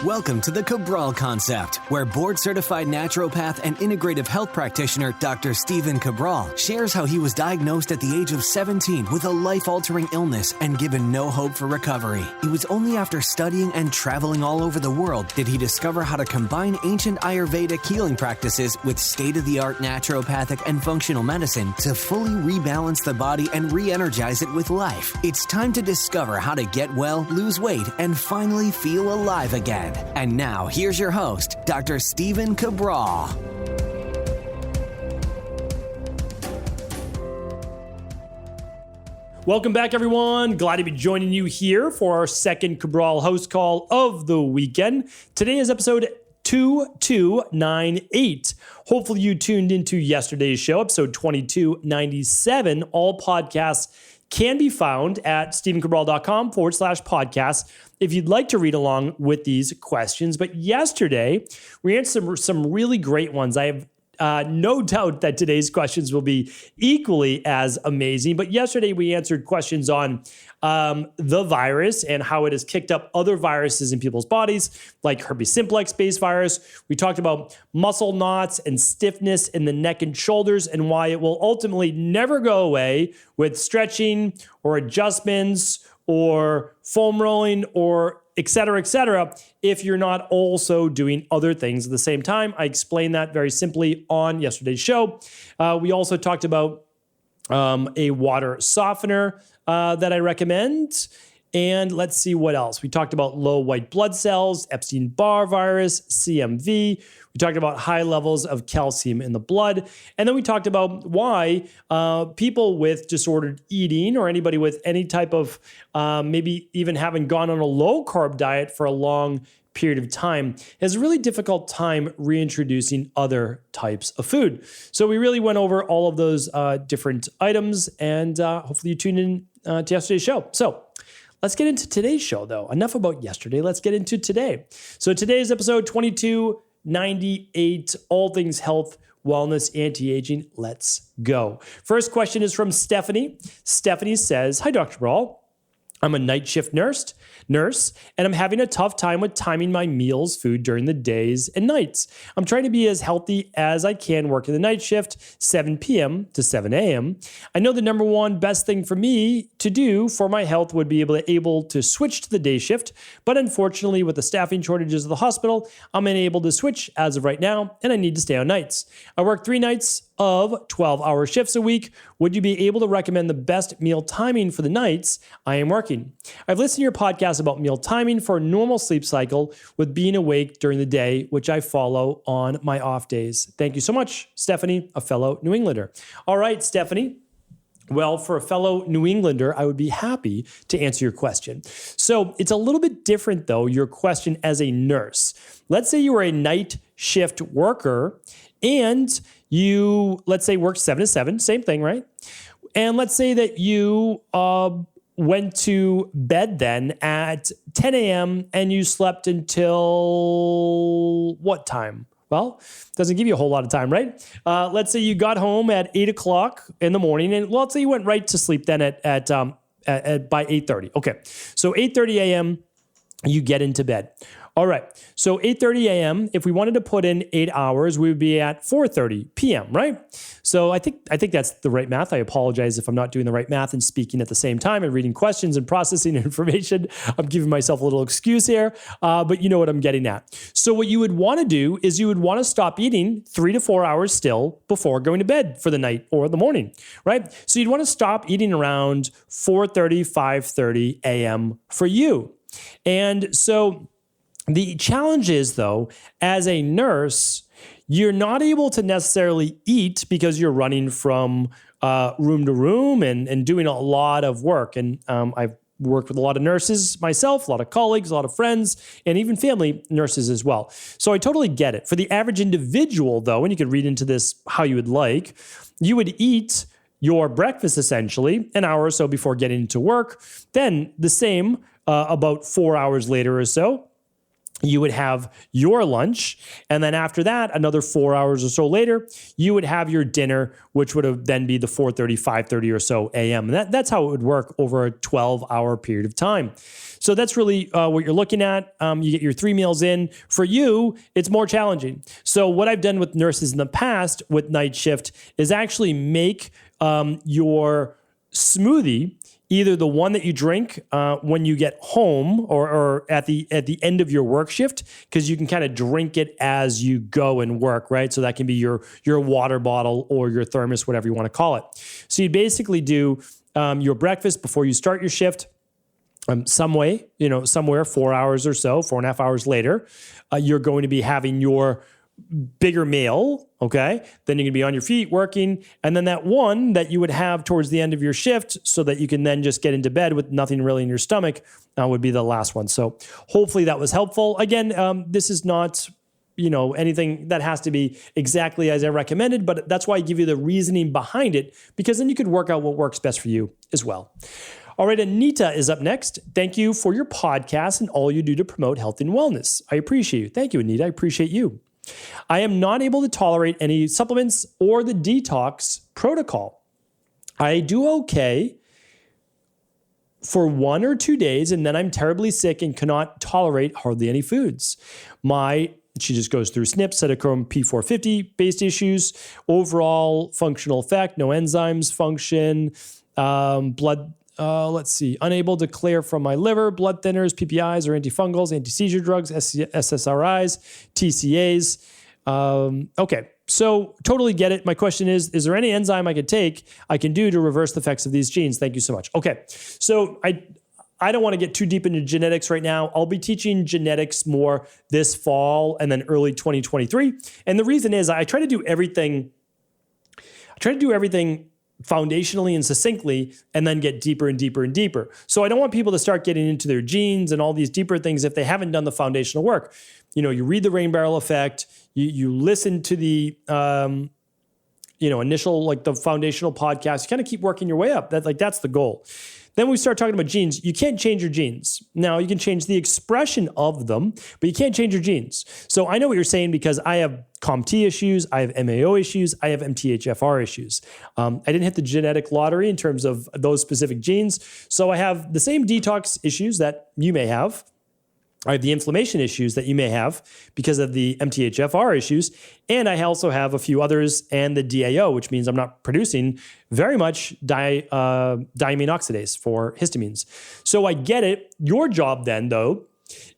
Welcome to the Cabral Concept, where board-certified naturopath and integrative health practitioner Dr. Stephen Cabral shares how he was diagnosed at the age of 17 with a life-altering illness and given no hope for recovery. It was only after studying and traveling all over the world did he discover how to combine ancient Ayurvedic healing practices with state-of-the-art naturopathic and functional medicine to fully rebalance the body and re-energize it with life. It's time to discover how to get well, lose weight, and finally feel alive again. And now, here's your host, Dr. Stephen Cabral. Welcome back, everyone. Glad to be joining you here for our second Cabral HouseCall of the weekend. Today is episode 2298. Hopefully you tuned into yesterday's show, episode 2297. All podcasts can be found at stephencabral.com/podcast if you'd like to read along with these questions. But yesterday, we answered some really great ones. I have no doubt that today's questions will be equally as amazing. But yesterday, we answered questions on the virus and how it has kicked up other viruses in people's bodies, like herpes simplex-based virus. We talked about muscle knots and stiffness in the neck and shoulders and why it will ultimately never go away with stretching or adjustments or foam rolling or et cetera, if you're not also doing other things at the same time. I explained that very simply on yesterday's show. We also talked about a water softener that I recommend. And let's see what else. We talked about low white blood cells, Epstein-Barr virus, CMV. We talked about high levels of calcium in the blood. And then we talked about why people with disordered eating or anybody with any type of maybe even having gone on a low-carb diet for a long period of time has a really difficult time reintroducing other types of food. So we really went over all of those different items, and hopefully you tuned in to yesterday's show. So let's get into today's show, though. Enough about yesterday. Let's get into today. So today's episode 2298, all things health, wellness, anti-aging. Let's go. First question is from Stephanie. Stephanie says, "Hi, Dr. Brawl. I'm a night shift nurse, and I'm having a tough time with timing my meals, food during the days and nights. I'm trying to be as healthy as I can working the night shift, 7 p.m. to 7 a.m. I know the number one best thing for me to do for my health would be able to switch to the day shift, but unfortunately with the staffing shortages of the hospital, I'm unable to switch as of right now, and I need to stay on nights. I work 3 nights of 12-hour shifts a week. Would you be able to recommend the best meal timing for the nights I am working? I've listened to your podcast about meal timing for a normal sleep cycle with being awake during the day, which I follow on my off days. Thank you so much, Stephanie, a fellow New Englander." All right, Stephanie. Well, for a fellow New Englander, I would be happy to answer your question. So it's a little bit different, though, your question as a nurse. Let's say you were a night shift worker and you, let's say, work 7 to 7, same thing, right? And let's say that you went to bed then at 10 a.m. and you slept until what time? Well, doesn't give you a whole lot of time, right? Let's say you got home at 8 o'clock in the morning, and let's say you went right to sleep then by 8:30. Okay, so 8:30 a.m. you get into bed. All right, so 8:30 a.m., if we wanted to put in 8 hours, we would be at 4:30 p.m., right? So I think that's the right math. I apologize if I'm not doing the right math and speaking at the same time and reading questions and processing information. I'm giving myself a little excuse here, but you know what I'm getting at. So what you would want to do is you would want to stop eating 3 to 4 hours still before going to bed for the night or the morning, right? So you'd want to stop eating around 4:30, 5:30 a.m. for you. And so the challenge is, though, as a nurse, you're not able to necessarily eat because you're running from room to room and doing a lot of work. And I've worked with a lot of nurses myself, a lot of colleagues, a lot of friends, and even family nurses as well. So I totally get it. For the average individual, though, and you could read into this how you would like, you would eat your breakfast essentially an hour or so before getting into work, then the same about 4 hours later or so. you would have your lunch. And then after that, another 4 hours or so later, you would have your dinner, which would have then be the 4:30, 5:30 or so a.m. And that's how it would work over a 12-hour period of time. So that's really what you're looking at. You get your 3 meals in. For you, it's more challenging. So what I've done with nurses in the past with night shift is actually make your smoothie either the one that you drink when you get home or at the end of your work shift, because you can kind of drink it as you go and work, right? So that can be your water bottle or your thermos, whatever you want to call it. So you basically do your breakfast before you start your shift. Somewhere 4 hours or so, 4.5 hours later, you're going to be having your bigger meal, okay? Then you're gonna be on your feet working. And then that one that you would have towards the end of your shift so that you can then just get into bed with nothing really in your stomach would be the last one. So hopefully that was helpful. Again, this is not, anything that has to be exactly as I recommended, but that's why I give you the reasoning behind it, because then you could work out what works best for you as well. All right, Anita is up next. Thank you for your podcast and all you do to promote health and wellness. I appreciate you. Thank you, Anita. I appreciate you. I am not able to tolerate any supplements or the detox protocol. I do okay for 1 or 2 days, and then I'm terribly sick and cannot tolerate hardly any foods. She just goes through SNP, cytochrome P450 based issues, overall functional effect, no enzymes function, unable to clear from my liver, blood thinners, PPIs or antifungals, anti-seizure drugs, SSRIs, TCAs. Okay, so totally get it. My question is there any enzyme I can do to reverse the effects of these genes? Thank you so much. Okay, so I don't want to get too deep into genetics right now. I'll be teaching genetics more this fall and then early 2023. And the reason is I try to do everything foundationally and succinctly, and then get deeper and deeper and deeper. So I don't want people to start getting into their genes and all these deeper things if they haven't done the foundational work. You read the rain barrel effect, you listen to the initial, like the foundational podcast, you kind of keep working your way up. That's the goal. Then we start talking about genes. You can't change your genes. Now, you can change the expression of them, but you can't change your genes. So I know what you're saying because I have COMT issues, I have MAO issues, I have MTHFR issues. I didn't hit the genetic lottery in terms of those specific genes. So I have the same detox issues that you may have. I have the inflammation issues that you may have because of the MTHFR issues. And I also have a few others and the DAO, which means I'm not producing very much diamine oxidase for histamines. So I get it. Your job then, though,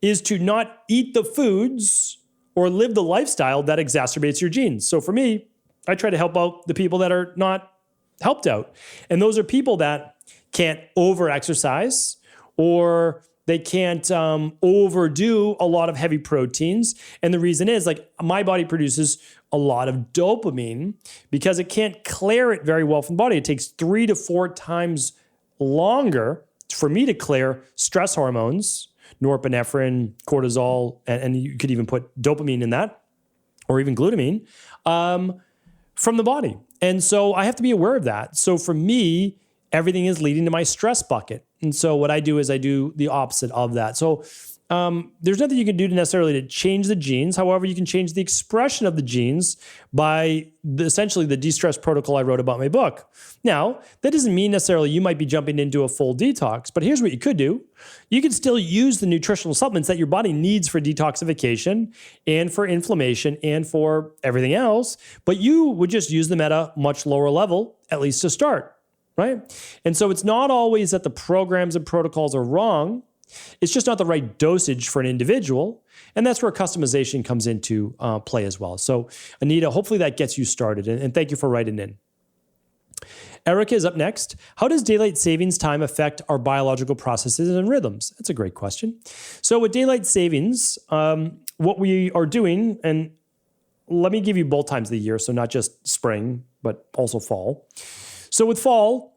is to not eat the foods or live the lifestyle that exacerbates your genes. So for me, I try to help out the people that are not helped out. And those are people that can't over-exercise or they can't overdo a lot of heavy proteins. And the reason is, my body produces a lot of dopamine because it can't clear it very well from the body. It takes 3 to 4 times longer for me to clear stress hormones, norepinephrine, cortisol, and you could even put dopamine in that, or even glutamine, from the body. And so I have to be aware of that. So for me, everything is leading to my stress bucket. And so what I do is I do the opposite of that. So there's nothing you can do necessarily to change the genes. However, you can change the expression of the genes by essentially the de-stress protocol I wrote about in my book. Now, that doesn't mean necessarily you might be jumping into a full detox, but here's what you could do. You could still use the nutritional supplements that your body needs for detoxification and for inflammation and for everything else, but you would just use them at a much lower level, at least to start. Right? And so it's not always that the programs and protocols are wrong. It's just not the right dosage for an individual. And that's where customization comes into play as well. So Anita, hopefully that gets you started. And thank you for writing in. Erica is up next. How does daylight savings time affect our biological processes and rhythms? That's a great question. So with daylight savings, what we are doing, and let me give you both times of the year, so not just spring, but also fall. So with fall,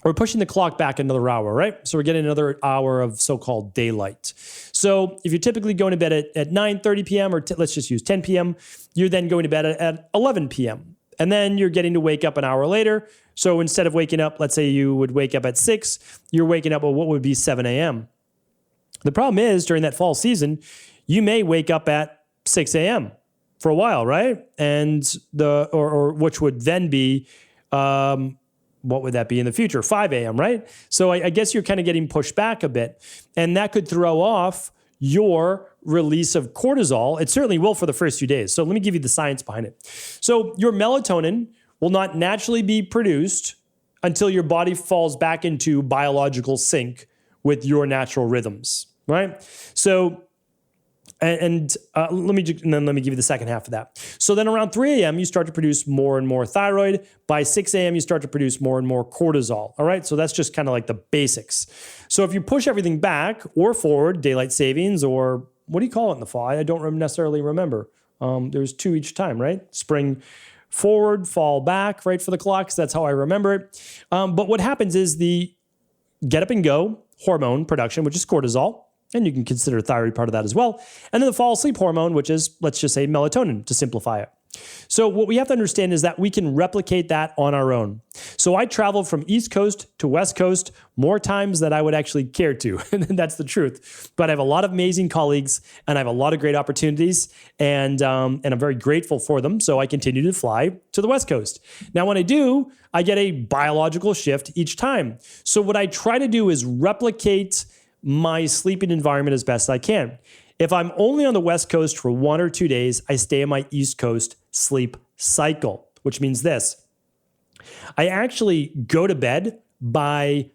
we're pushing the clock back another hour, right? So we're getting another hour of so-called daylight. So if you're typically going to bed at 9:30 p.m. or let's just use 10 p.m., you're then going to bed at 11 p.m. And then you're getting to wake up an hour later. So instead of waking up, let's say you would wake up at 6, you're waking up at what would be 7 a.m. The problem is during that fall season, you may wake up at 6 a.m. for a while, right? And or which would then be, what would that be in the future? 5 a.m., right? So I guess you're kind of getting pushed back a bit, and that could throw off your release of cortisol. It certainly will for the first few days. So let me give you the science behind it. So your melatonin will not naturally be produced until your body falls back into biological sync with your natural rhythms, right? So, let me give you the second half of that. So then around 3 a.m., you start to produce more and more thyroid. By 6 a.m., you start to produce more and more cortisol. All right. So that's just kind of like the basics. So if you push everything back or forward, daylight savings, or what do you call it in the fall? I don't necessarily remember. There's 2 each time, right? Spring forward, fall back, right, for the clocks. That's how I remember it. But what happens is the get up and go hormone production, which is cortisol, and you can consider thyroid part of that as well. And then the fall asleep hormone, which is, let's just say, melatonin to simplify it. So what we have to understand is that we can replicate that on our own. So I traveled from East Coast to West Coast more times than I would actually care to. And that's the truth. But I have a lot of amazing colleagues and I have a lot of great opportunities, and I'm very grateful for them. So I continue to fly to the West Coast. Now, when I do, I get a biological shift each time. So what I try to do is replicate my sleeping environment as best I can. If I'm only on the West Coast for 1 or 2 days, I stay in my East Coast sleep cycle, which means this. I actually go to bed by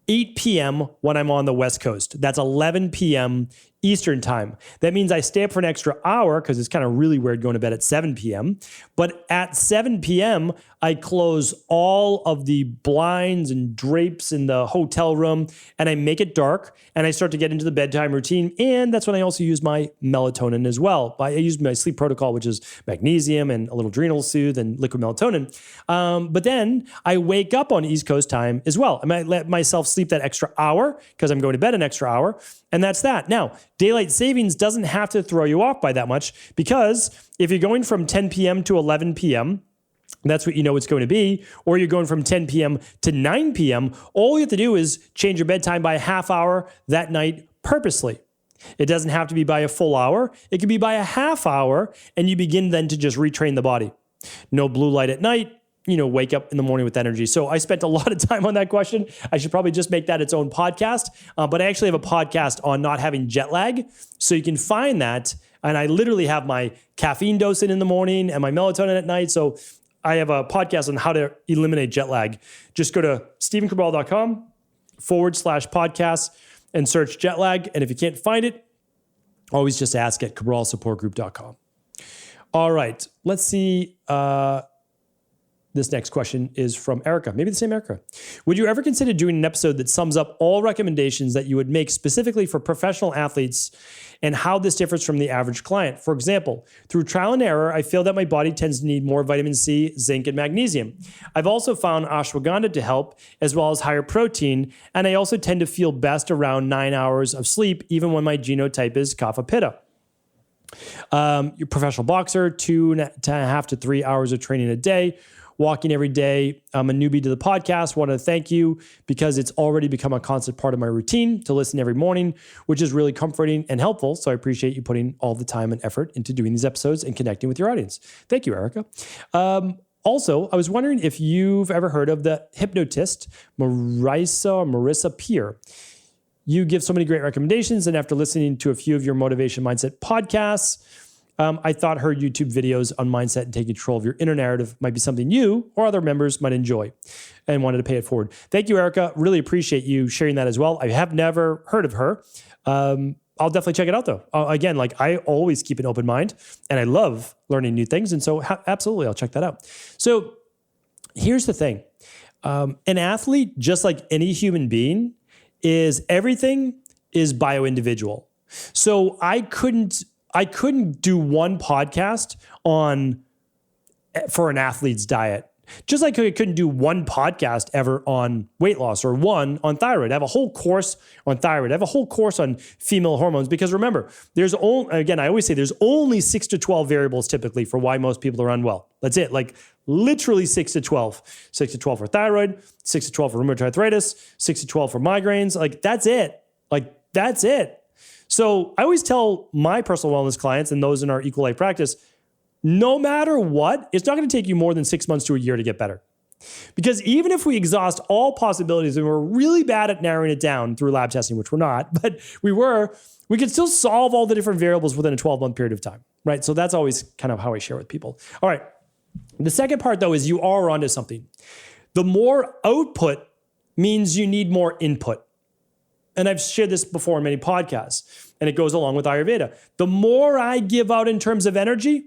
8 p.m. when I'm on the West Coast. That's 11 p.m. Eastern time. That means I stay up for an extra hour because it's kind of really weird going to bed at 7 p.m. But at 7 p.m., I close all of the blinds and drapes in the hotel room and I make it dark and I start to get into the bedtime routine. And that's when I also use my melatonin as well. I use my sleep protocol, which is magnesium and a little adrenal soothe and liquid melatonin. But then I wake up on East Coast time as well. I might let myself sleep that extra hour because I'm going to bed an extra hour. And that's that. Now, daylight savings doesn't have to throw you off by that much, because if you're going from 10 p.m. to 11 p.m., that's what you know it's going to be, or you're going from 10 p.m. to 9 p.m., all you have to do is change your bedtime by a half hour that night purposely. It doesn't have to be by a full hour. It can be by a half hour, and you begin then to just retrain the body. No blue light at night. Wake up in the morning with energy. So I spent a lot of time on that question. I should probably just make that its own podcast. But I actually have a podcast on not having jet lag. So you can find that. And I literally have my caffeine dose in the morning and my melatonin at night. So I have a podcast on how to eliminate jet lag. Just go to stevencabral.com/podcast and search jet lag. And if you can't find it, always just ask at cabralsupportgroup.com. All right. Let's see. This next question is from Erica. Maybe the same Erica. Would you ever consider doing an episode that sums up all recommendations that you would make specifically for professional athletes and how this differs from the average client? For example, through trial and error, I feel that my body tends to need more vitamin C, zinc, and magnesium. I've also found ashwagandha to help, as well as higher protein, and I also tend to feel best around 9 hours of sleep, even when my genotype is Kapha Pitta. You're a professional boxer, 2.5 to 3 hours of training a day. Walking every day. I'm a newbie to the podcast. Want to thank you because it's already become a constant part of my routine to listen every morning, which is really comforting and helpful. So I appreciate you putting all the time and effort into doing these episodes and connecting with your audience. Thank you, Erica. Also, I was wondering if you've ever heard of the hypnotist, Marissa Peer. You give so many great recommendations, and after listening to a few of your motivation mindset podcasts, I thought her YouTube videos on mindset and taking control of your inner narrative might be something you or other members might enjoy, and wanted to pay it forward. Thank you, Erica. Really appreciate you sharing that as well. I have never heard of her. I'll definitely check it out though. Again, I always keep an open mind and I love learning new things. And so absolutely, I'll check that out. So here's the thing. An athlete, just like any human being, everything is bio-individual. So I couldn't do one podcast for an athlete's diet. Just like I couldn't do one podcast ever on weight loss or one on thyroid. I have a whole course on thyroid. I have a whole course on female hormones, because remember, I always say there's only 6 to 12 variables typically for why most people are unwell. That's it. Literally 6 to 12. 6 to 12 for thyroid, 6 to 12 for rheumatoid arthritis, 6 to 12 for migraines. That's it. That's it. So I always tell my personal wellness clients and those in our Equal Life practice, no matter what, it's not going to take you more than 6 months to a year to get better. Because even if we exhaust all possibilities and we're really bad at narrowing it down through lab testing, which we're not, but we could still solve all the different variables within a 12-month period of time, right? So that's always kind of how I share with people. All right. The second part, though, is you are onto something. The more output means you need more input. And I've shared this before in many podcasts, and it goes along with Ayurveda. The more I give out in terms of energy,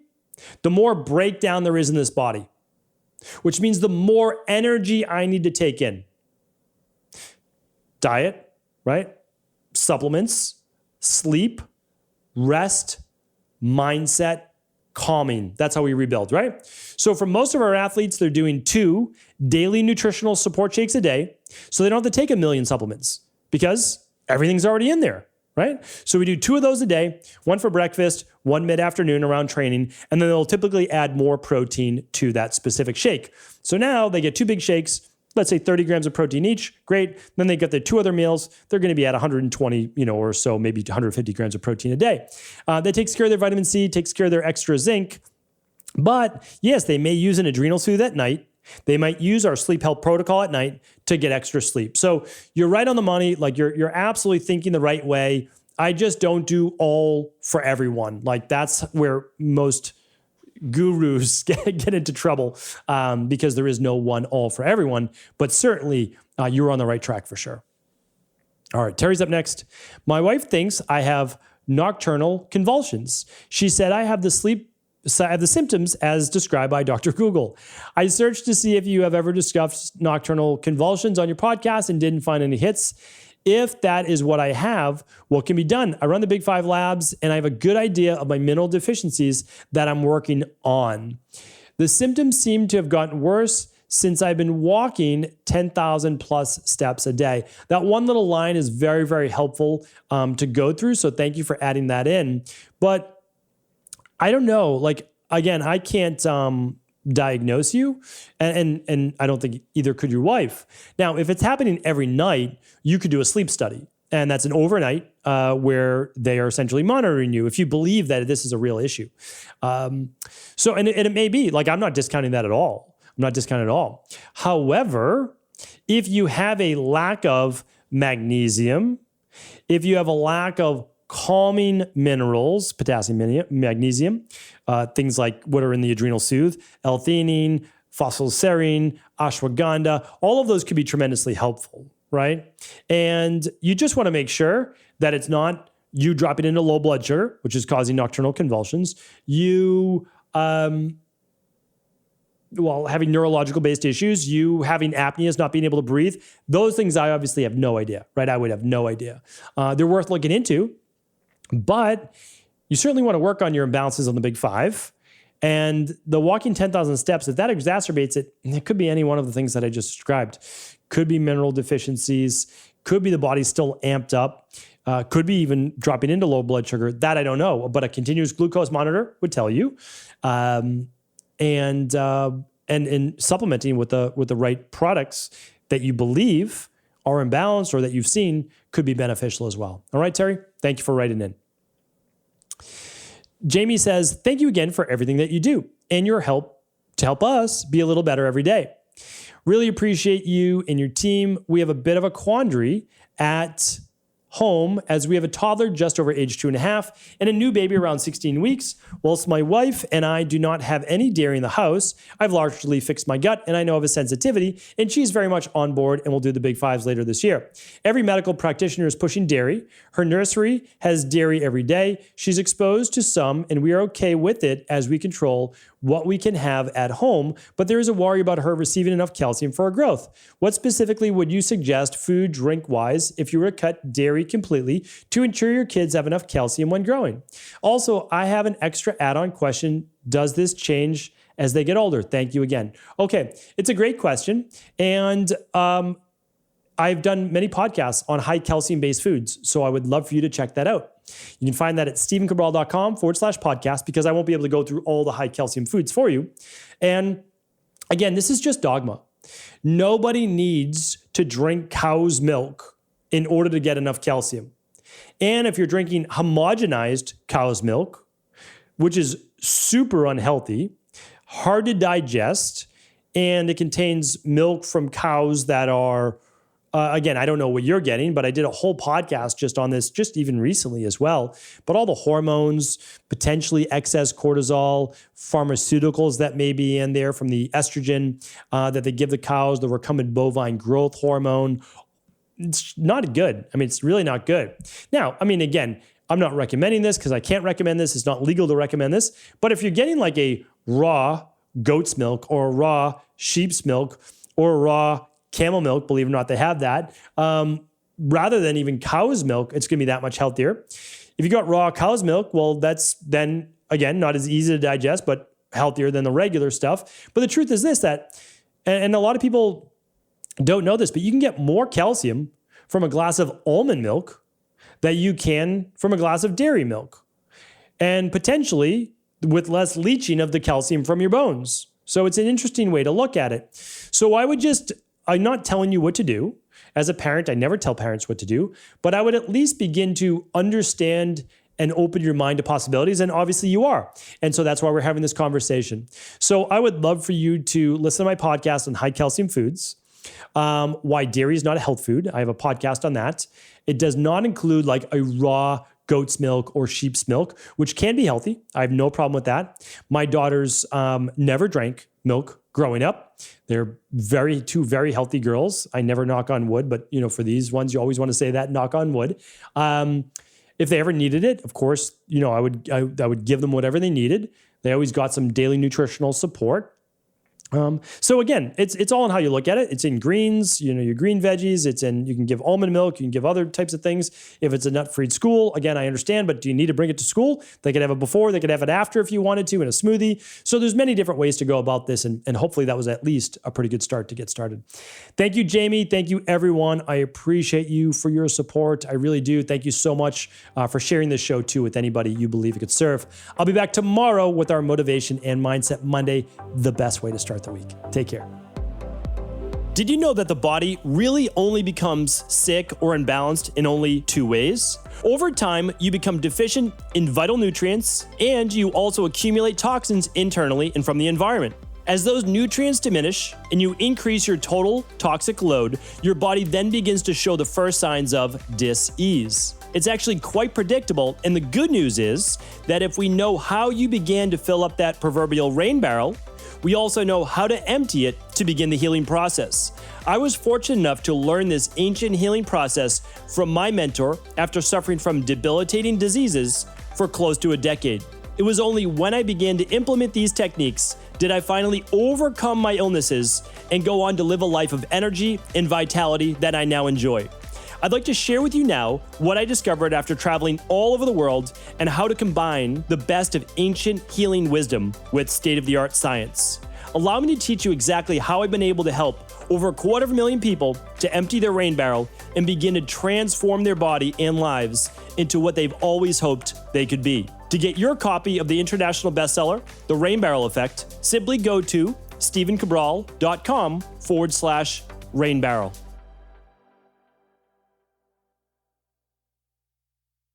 the more breakdown there is in this body, which means the more energy I need to take in. Diet, right? Supplements, sleep, rest, mindset, calming. That's how we rebuild, right? So for most of our athletes, they're doing 2 daily nutritional support shakes a day, so they don't have to take 1 million supplements because everything's already in there, right? So we do 2 of those a day, 1 for breakfast, 1 mid-afternoon around training, and then they'll typically add more protein to that specific shake. So now they get 2 big shakes, let's say 30 grams of protein each, great. Then they get their 2 other meals. They're going to be at 120, or so, maybe 150 grams of protein a day. That takes care of their vitamin C, takes care of their extra zinc. But yes, they may use an adrenal soothe at night. They might use our sleep health protocol at night to get extra sleep. So you're right on the money. Like you're absolutely thinking the right way. I just don't do all for everyone. Like that's where most gurus get into trouble because there is no one all for everyone. But certainly you're on the right track for sure. All right, Terry's up next. My wife thinks I have nocturnal convulsions. She said I have the symptoms as described by Dr. Google. I searched to see if you have ever discussed nocturnal convulsions on your podcast and didn't find any hits. If that is what I have, what can be done? I run the Big 5 labs and I have a good idea of my mineral deficiencies that I'm working on. The symptoms seem to have gotten worse since I've been walking 10,000 plus steps a day. That one little line is very, very helpful to go through. So thank you for adding that in. But I don't know, like, again, I can't diagnose you, and I don't think either could your wife. Now, if it's happening every night, you could do a sleep study, and that's an overnight where they are essentially monitoring you if you believe that this is a real issue. And it may be, like, I'm not discounting that at all. I'm not discounting it at all. However, if you have a lack of magnesium, if you have a lack of calming minerals, potassium, magnesium, things like what are in the adrenal soothe, L-theanine, phosphorylserine, ashwagandha, all of those could be tremendously helpful, right? And you just want to make sure that it's not you dropping into low blood sugar, which is causing nocturnal convulsions, you having neurological based issues, you having apneas, not being able to breathe. Those things I obviously have no idea, right? I would have no idea. They're worth looking into. But you certainly want to work on your imbalances on the Big 5. And the walking 10,000 steps, if that exacerbates it, it could be any one of the things that I just described. Could be mineral deficiencies, could be the body still amped up, could be even dropping into low blood sugar. That I don't know, but a continuous glucose monitor would tell you. And supplementing with the right products that you believe are imbalanced or that you've seen could be beneficial as well. All right, Terry, thank you for writing in. Jamie says, thank you again for everything that you do and your help to help us be a little better every day. Really appreciate you and your team. We have a bit of a quandary at home as we have a toddler just over age 2.5 and a new baby around 16 weeks. Whilst my wife and I do not have any dairy in the house, I've largely fixed my gut and I know of a sensitivity, and she's very much on board and will do the Big 5s later this year. Every medical practitioner is pushing dairy. Her nursery has dairy every day. She's exposed to some and we are okay with it as we control what we can have at home, but there is a worry about her receiving enough calcium for her growth. What specifically would you suggest food, drink-wise if you were to cut dairy completely to ensure your kids have enough calcium when growing? Also, I have an extra add-on question. Does this change as they get older? Thank you again. Okay, it's a great question. And I've done many podcasts on high calcium-based foods, so I would love for you to check that out. You can find that at stephencabral.com/podcast because I won't be able to go through all the high calcium foods for you. And again, this is just dogma. Nobody needs to drink cow's milk in order to get enough calcium. And if you're drinking homogenized cow's milk, which is super unhealthy, hard to digest, and it contains milk from cows that are, again, I don't know what you're getting, but I did a whole podcast just on this, just even recently as well. But all the hormones, potentially excess cortisol, pharmaceuticals that may be in there from the estrogen that they give the cows, the recombinant bovine growth hormone, it's not good. I mean, it's really not good. Now, I mean, again, I'm not recommending this because I can't recommend this. It's not legal to recommend this. But if you're getting like a raw goat's milk or a raw sheep's milk or a raw camel milk, believe it or not, they have that, rather than even cow's milk, it's going to be that much healthier. If you got raw cow's milk, well, that's then, again, not as easy to digest, but healthier than the regular stuff. But the truth is this, that, and a lot of people don't know this, but you can get more calcium from a glass of almond milk that you can from a glass of dairy milk, and potentially with less leaching of the calcium from your bones. So it's an interesting way to look at it. So I'm not telling you what to do. As a parent, I never tell parents what to do, but I would at least begin to understand and open your mind to possibilities. And obviously you are. And so that's why we're having this conversation. So I would love for you to listen to my podcast on high calcium foods, why dairy is not a health food. I have a podcast on that. It does not include like a raw goat's milk or sheep's milk, which can be healthy. I have no problem with that. My daughters never drank milk growing up. They're two very healthy girls. I never knock on wood, but for these ones, you always want to say that, knock on wood. If they ever needed it, of course, I would give them whatever they needed. They always got some daily nutritional support. So again, it's all in how you look at it. It's in greens, your green veggies. You can give almond milk. You can give other types of things. If it's a nut-free school, again, I understand, but do you need to bring it to school? They could have it before, they could have it after if you wanted to in a smoothie. So there's many different ways to go about this. And hopefully that was at least a pretty good start to get started. Thank you, Jamie. Thank you, everyone. I appreciate you for your support. I really do. Thank you so much for sharing this show too with anybody you believe it could serve. I'll be back tomorrow with our Motivation and Mindset Monday, the best way to start the week. Take care. Did you know that the body really only becomes sick or imbalanced in only two ways? Over time, you become deficient in vital nutrients, and you also accumulate toxins internally and from the environment. As those nutrients diminish and you increase your total toxic load, your body then begins to show the first signs of dis-ease. It's actually quite predictable, and the good news is that if we know how you began to fill up that proverbial rain barrel, we also know how to empty it to begin the healing process. I was fortunate enough to learn this ancient healing process from my mentor after suffering from debilitating diseases for close to a decade. It was only when I began to implement these techniques did I finally overcome my illnesses and go on to live a life of energy and vitality that I now enjoy. I'd like to share with you now what I discovered after traveling all over the world and how to combine the best of ancient healing wisdom with state-of-the-art science. Allow me to teach you exactly how I've been able to help over 250,000 people to empty their rain barrel and begin to transform their body and lives into what they've always hoped they could be. To get your copy of the international bestseller, The Rain Barrel Effect, simply go to stephencabral.com/rainbarrel.